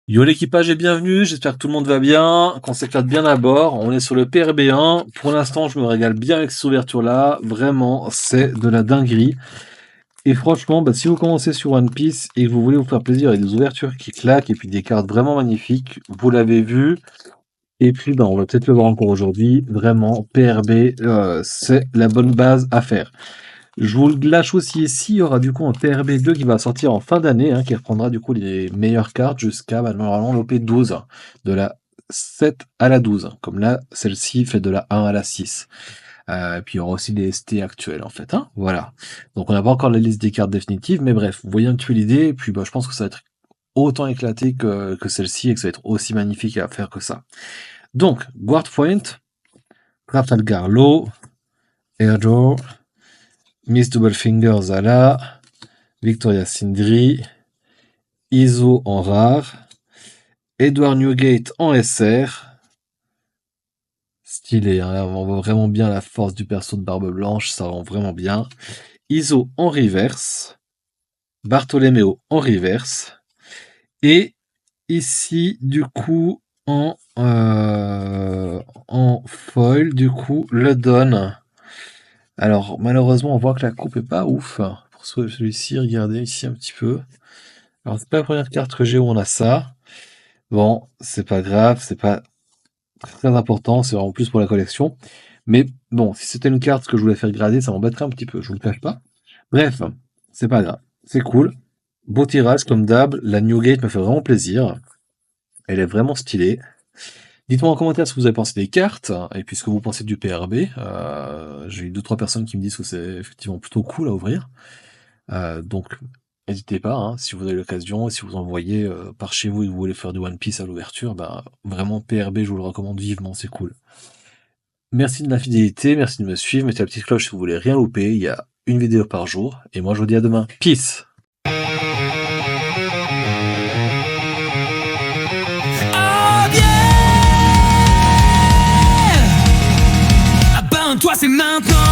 Yo l'équipage est bienvenu, j'espère que tout le monde va bien, qu'on s'éclate bien à bord. On est sur le PRB1. Pour l'instant, je me régale bien avec cette ouverture-là. Vraiment, c'est de la dinguerie. Et franchement, si vous commencez sur One Piece et que vous voulez vous faire plaisir avec des ouvertures qui claquent et puis des cartes vraiment magnifiques, vous l'avez vu. Et puis, on va peut-être le voir encore aujourd'hui. Vraiment, PRB, c'est la bonne base à faire. Je vous le lâche aussi ici, il y aura du coup un PRB2 qui va sortir en fin d'année, qui reprendra du coup les meilleures cartes jusqu'à normalement l'OP12, de la 7 à la 12, comme là, celle-ci fait de la 1 à la 6. Et puis il y aura aussi les ST actuels en fait, voilà. Donc on n'a pas encore la liste des cartes définitives, mais bref, vous voyez un petit peu l'idée, et puis je pense que ça va être autant éclaté que celle-ci, et que ça va être aussi magnifique à faire que ça. Donc, Guard Point, Trafalgar Law, Airdor, Miss Doublefinger Zala, Victoria Sindri, Iso en rare, Edward Newgate en SR. Stylé, on voit vraiment bien la force du perso de Barbe Blanche, ça rend vraiment bien. Iso en reverse, Bartolomeo en reverse, et ici, du coup, en foil, du coup, le Don. Alors, malheureusement, on voit que la coupe est pas ouf. Pour celui-ci, regardez ici un petit peu. Alors, c'est pas la première carte que j'ai où on a ça. Bon, c'est pas grave, c'est pas très important, c'est en plus pour la collection. Mais bon, si c'était une carte que je voulais faire grader, ça m'embêterait un petit peu, je vous le cache pas. Bref, c'est pas grave, c'est cool. Beau tirage comme d'hab, la Newgate me fait vraiment plaisir. Elle est vraiment stylée. Dites-moi en commentaire ce que vous avez pensé des cartes, et puis ce que vous pensez du PRB. J'ai eu 2-3 personnes qui me disent que c'est effectivement plutôt cool à ouvrir. Donc, n'hésitez pas, si vous avez l'occasion, si vous en voyez par chez vous et que vous voulez faire du One Piece à l'ouverture, vraiment PRB, je vous le recommande vivement, c'est cool. Merci de la fidélité, merci de me suivre, mettez la petite cloche si vous voulez rien louper, il y a une vidéo par jour, et moi je vous dis à demain. Peace! Toi c'est maintenant.